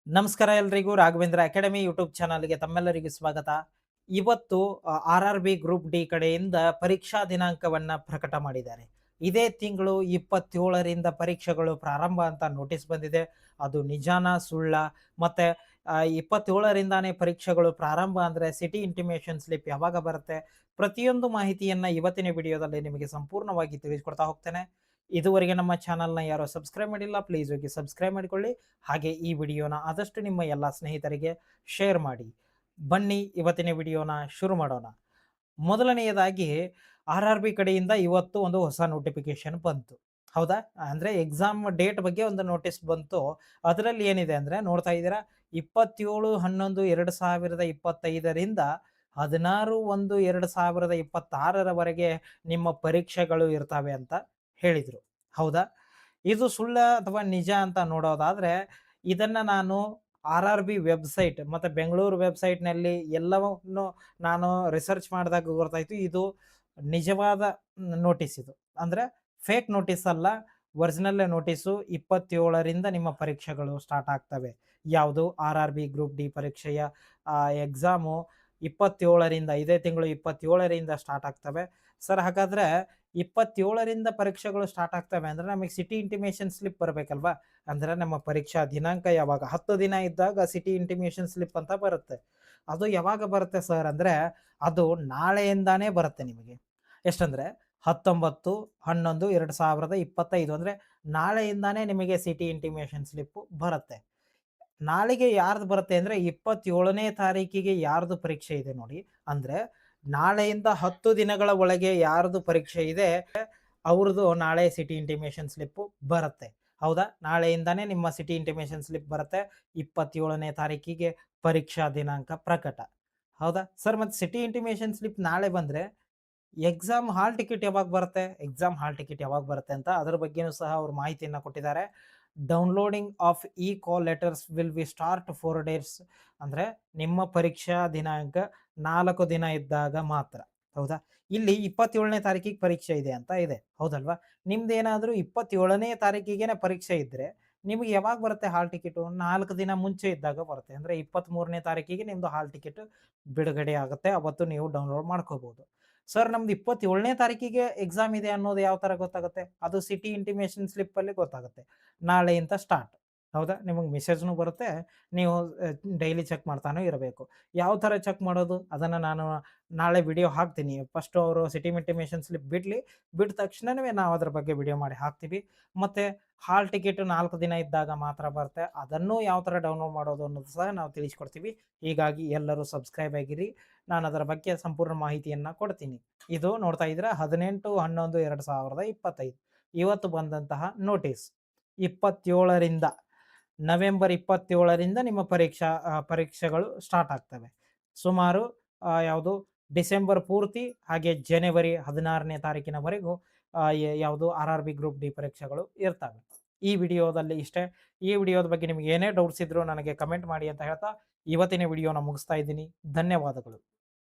ನಮಸ್ಕಾರ ಎಲ್ರಿಗೂ Raghavendra academy YouTube ಚಾನಲ್ಗೆ ತಮ್ಮೆಲ್ಲರಿಗೂ ಸ್ವಾಗತ. ಇವತ್ತು RRB ಗ್ರೂಪ್ ಡಿ ಕಡೆಯಿಂದ ಪರೀಕ್ಷಾ ದಿನಾಂಕವನ್ನ ಪ್ರಕಟ ಮಾಡಿದ್ದಾರೆ. ಇದೇ ತಿಂಗಳು 27ರಿಂದ ಪರೀಕ್ಷೆಗಳು ಪ್ರಾರಂಭ ಅಂತ ನೋಟಿಸ್ ಬಂದಿದೆ. ಅದು ನಿಜಾನ ಸುಳ್ಳ? ಮತ್ತೆ 27ರಿಂದಾನೇ ಪರೀಕ್ಷೆಗಳು ಪ್ರಾರಂಭ ಅಂದ್ರೆ ಸಿಟಿ ಇಂಟಿಮೇಷನ್ ಸ್ಲಿಪ್ ಯಾವಾಗ ಬರುತ್ತೆ? ಪ್ರತಿಯೊಂದು ಮಾಹಿತಿಯನ್ನ ಇವತ್ತಿನ ವಿಡಿಯೋದಲ್ಲಿ ನಿಮಗೆ ಸಂಪೂರ್ಣವಾಗಿ ತಿಳಿಸ್ಕೊಡ್ತಾ ಹೋಗ್ತೇನೆ. ಇದುವರೆಗೆ ನಮ್ಮ ಚಾನಲ್ನ ಯಾರೋ ಸಬ್ಸ್ಕ್ರೈಬ್ ಮಾಡಿಲ್ಲ, ಪ್ಲೀಸ್ ಹೋಗಿ ಸಬ್ಸ್ಕ್ರೈಬ್ ಮಾಡಿಕೊಳ್ಳಿ. ಹಾಗೆ ಈ ವಿಡಿಯೋನ ಆದಷ್ಟು ನಿಮ್ಮ ಎಲ್ಲ ಸ್ನೇಹಿತರಿಗೆ ಶೇರ್ ಮಾಡಿ. ಬನ್ನಿ ಇವತ್ತಿನ ವಿಡಿಯೋನ ಶುರು ಮಾಡೋಣ. ಮೊದಲನೆಯದಾಗಿ RRB ಕಡೆಯಿಂದ ಇವತ್ತು ಒಂದು ಹೊಸ ನೋಟಿಫಿಕೇಶನ್ ಬಂತು. ಹೌದಾ? ಅಂದ್ರೆ ಎಕ್ಸಾಮ್ ಡೇಟ್ ಬಗ್ಗೆ ಒಂದು ನೋಟಿಸ್ ಬಂತು. ಅದರಲ್ಲಿ ಏನಿದೆ ಅಂದ್ರೆ ನೋಡ್ತಾ ಇದ್ದೀರಾ, 27/11/2025ರಿಂದ 16/1/2026ರವರೆಗೆ ನಿಮ್ಮ ಪರೀಕ್ಷೆಗಳು ಇರ್ತವೆ ಅಂತ ಹೇಳಿದ್ರು. ಹೌದಾ? ಇದು ಸುಳ್ಳ ಅಥವಾ ನಿಜ ಅಂತ ನೋಡೋದಾದ್ರೆ, ಇದನ್ನ ನಾನು RRB ವೆಬ್ಸೈಟ್ ಮತ್ತೆ ಬೆಂಗಳೂರು ವೆಬ್ಸೈಟ್‌ನಲ್ಲಿ ಎಲ್ಲವನ್ನು ನಾನು ರಿಸರ್ಚ್ ಮಾಡಿದಾಗ ಗೊತ್ತಾಯ್ತು, ಇದು ನಿಜವಾದ ನೋಟಿಸ್ ಇದು. ಅಂದ್ರೆ ಫೇಕ್ ನೋಟಿಸ್ ಅಲ್ಲ, ಒರಿಜಿನಲ್ ನೋಟಿಸು. 27ರಿಂದ ನಿಮ್ಮ ಪರೀಕ್ಷೆಗಳು ಸ್ಟಾರ್ಟ್ ಆಗ್ತವೆ. ಯಾವುದು RRB ಗ್ರೂಪ್ ಡಿ ಪರೀಕ್ಷೆಯ ಎಕ್ಸಾಮು 27ರಿಂದ, ಇದೇ ತಿಂಗಳು 27ರಿಂದ ಸ್ಟಾರ್ಟ್ ಆಗ್ತವೆ. ಸರ್ ಹಾಗಾದ್ರೆ 27ರಿಂದ ಪರೀಕ್ಷೆಗಳು ಸ್ಟಾರ್ಟ್ ಆಗ್ತವೆ ಅಂದ್ರೆ ನಮಗೆ ಸಿಟಿ ಇಂಟಿಮೇಷನ್ ಸ್ಲಿಪ್ ಬರಬೇಕಲ್ವಾ? ಅಂದ್ರೆ ನಮ್ಮ ಪರೀಕ್ಷಾ ದಿನಾಂಕ ಯಾವಾಗ 10 ದಿನ ಇದ್ದಾಗ ಸಿಟಿ ಇಂಟಿಮೇಷನ್ ಸ್ಲಿಪ್ ಅಂತ ಬರುತ್ತೆ. ಅದು ಯಾವಾಗ ಬರುತ್ತೆ ಸರ್ ಅಂದ್ರೆ, ಅದು ನಾಳೆಯಿಂದಾನೇ ಬರುತ್ತೆ ನಿಮಗೆ. ಎಷ್ಟಂದ್ರೆ 19/11/2025 ಅಂದ್ರೆ ನಾಳೆಯಿಂದಾನೇ ನಿಮಗೆ ಸಿಟಿ ಇಂಟಿಮೇಷನ್ ಸ್ಲಿಪ್ ಬರುತ್ತೆ. ನಾಳೆಗೆ ಯಾರ್ದು ಬರುತ್ತೆ ಅಂದ್ರೆ 27ನೇ ತಾರೀಕಿಗೆ ಯಾರ್ದು ಪರೀಕ್ಷೆ ಇದೆ ನೋಡಿ, ಅಂದ್ರೆ ನಾಳೆಯಿಂದ 10 ದಿನಗಳ ಒಳಗೆ ಯಾರ್ದು ಪರೀಕ್ಷೆ ಇದೆ ಅವ್ರದ್ದು ನಾಳೆ ಸಿಟಿ ಇಂಟಿಮೇಷನ್ ಸ್ಲಿಪ್ ಬರುತ್ತೆ. ಹೌದಾ? ನಾಳೆಯಿಂದಾನೇ ನಿಮ್ಮ ಸಿಟಿ ಇಂಟಿಮೇಷನ್ ಸ್ಲಿಪ್ ಬರುತ್ತೆ. 27ನೇ ತಾರೀಕಿಗೆ ಪರೀಕ್ಷಾ ದಿನಾಂಕ ಪ್ರಕಟ. ಹೌದಾ? ಸರ್ ಮತ್ತೆ ಸಿಟಿ ಇಂಟಿಮೇಷನ್ ಸ್ಲಿಪ್ ನಾಳೆ ಬಂದ್ರೆ ಎಕ್ಸಾಮ್ ಹಾಲ್ ಟಿಕೆಟ್ ಯಾವಾಗ ಬರುತ್ತೆ? ಎಕ್ಸಾಮ್ ಹಾಲ್ ಟಿಕೆಟ್ ಯಾವಾಗ ಬರುತ್ತೆ ಅಂತ ಅದ್ರ ಬಗ್ಗೆನೂ ಸಹ ಅವ್ರು ಮಾಹಿತಿಯನ್ನ ಕೊಟ್ಟಿದ್ದಾರೆ. Downloading of E call letters will be start 4 days. ಅಂದ್ರೆ ನಿಮ್ಮ ಪರೀಕ್ಷಾ ದಿನಾಂಕ 4 ದಿನ ಇದ್ದಾಗ ಮಾತ್ರ. ಹೌದಾ? ಇಲ್ಲಿ 27ನೇ ತಾರೀಕಿಗೆ ಪರೀಕ್ಷೆ ಇದೆ ಅಂತ ಇದೆ. ಹೌದಲ್ವಾ? ನಿಮ್ದೇನಾದ್ರೂ 27ನೇ ತಾರೀಕಿಗೆನೆ ಪರೀಕ್ಷೆ ಇದ್ರೆ ನಿಮಗೆ ಯಾವಾಗ ಬರುತ್ತೆ ಹಾಲ್ ಟಿಕೆಟು? 4 ದಿನ ಮುಂಚೆ ಇದ್ದಾಗ ಬರುತ್ತೆ. ಅಂದ್ರೆ 23ನೇ ತಾರೀಕಿಗೆ ನಿಮ್ದು ಹಾಲ್ ಟಿಕೆಟ್ ಬಿಡುಗಡೆ ಆಗುತ್ತೆ. ಅವತ್ತು ನೀವು ಡೌನ್ಲೋಡ್ ಮಾಡ್ಕೋಬಹುದು. ಸರ್ ನಮ್ದು 27ನೇ ತಾರೀಕಿಗೆ ಎಕ್ಸಾಮ್ ಇದೆ ಅನ್ನೋದು ಯಾವ ತರ ಗೊತ್ತಾಗುತ್ತೆ? ಅದು ಸಿಟಿ ಇಂಟಿಮೇಷನ್ ಸ್ಲಿಪ್ ಅಲ್ಲಿ ಗೊತ್ತಾಗುತ್ತೆ. ನಾಳೆಯಿಂದ ಸ್ಟಾರ್ಟ್. ಹೌದಾ? ನಿಮಗೆ ಮೆಸೇಜ್‌ನು ಬರುತ್ತೆ. ನೀವು ಡೈಲಿ ಚೆಕ್ ಮಾಡ್ತಾನೂ ಇರಬೇಕು. ಯಾವ ತರ ಚೆಕ್ ಮಾಡೋದು? ಅದನ್ನ ನಾನು ನಾಳೆ ವಿಡಿಯೋ ಹಾಕ್ತೀನಿ. ಫಸ್ಟ್ ಅವರು ಸಿಟಿ ಇಂಟಿಮೇಷನ್ ಸ್ಲಿಪ್ ಬಿಟ್ಟ ತಕ್ಷಣವೇ ನಾವು ಅದ್ರ ಬಗ್ಗೆ ವಿಡಿಯೋ ಮಾಡಿ ಹಾಕ್ತೀವಿ. ಮತ್ತೆ ಹಾಲ್ ಟಿಕೆಟ್ 4 ದಿನ ಇದ್ದಾಗ ಮಾತ್ರ ಬರುತ್ತೆ. ಅದನ್ನು ಯಾವ ತರ ಡೌನ್ಲೋಡ್ ಮಾಡೋದು ಅನ್ನೋದು ಸಹ ನಾವು ತಿಳಿಸಿಕೊಡ್ತೀವಿ. ಹೀಗಾಗಿ ಎಲ್ಲರೂ ಸಬ್ಸ್ಕ್ರೈಬ್ ಆಗಿರಿ. ನಾನು ಅದರ ಬಗ್ಗೆ ಸಂಪೂರ್ಣ ಮಾಹಿತಿಯನ್ನ ಕೊಡ್ತೀನಿ. ಇದು ನೋಡ್ತಾ ಇದ್ದೀರಾ 18/11/2025 ಇವತ್ತು ಬಂದಂತಹ ನೋಟಿಸ್. 27ರಿಂದ ನವೆಂಬರ್ 27ರಿಂದ ನಿಮ್ಮ ಪರೀಕ್ಷೆಗಳು ಸ್ಟಾರ್ಟ್ ಆಗ್ತವೆ. ಸುಮಾರು ಯಾವುದು ಡಿಸೆಂಬರ್ ಪೂರ್ತಿ ಹಾಗೆ ಜನವರಿ 16ನೇ ತಾರೀಕಿನವರೆಗೂ ಯಾವುದು RRB ಗ್ರೂಪ್ ಡಿ ಪರೀಕ್ಷೆಗಳು ಇರ್ತವೆ. ಈ ವಿಡಿಯೋದಲ್ಲಿ ಇಷ್ಟೇ. ಈ ವಿಡಿಯೋದ ಬಗ್ಗೆ ನಿಮ್ಗೆ ಏನೇ ಡೌಟ್ಸ್ ಇದ್ರೂ ನನಗೆ ಕಮೆಂಟ್ ಮಾಡಿ ಅಂತ ಹೇಳ್ತಾ ಇವತ್ತಿನ ವಿಡಿಯೋನ ಮುಗಿಸ್ತಾ ಇದ್ದೀನಿ. ಧನ್ಯವಾದಗಳು.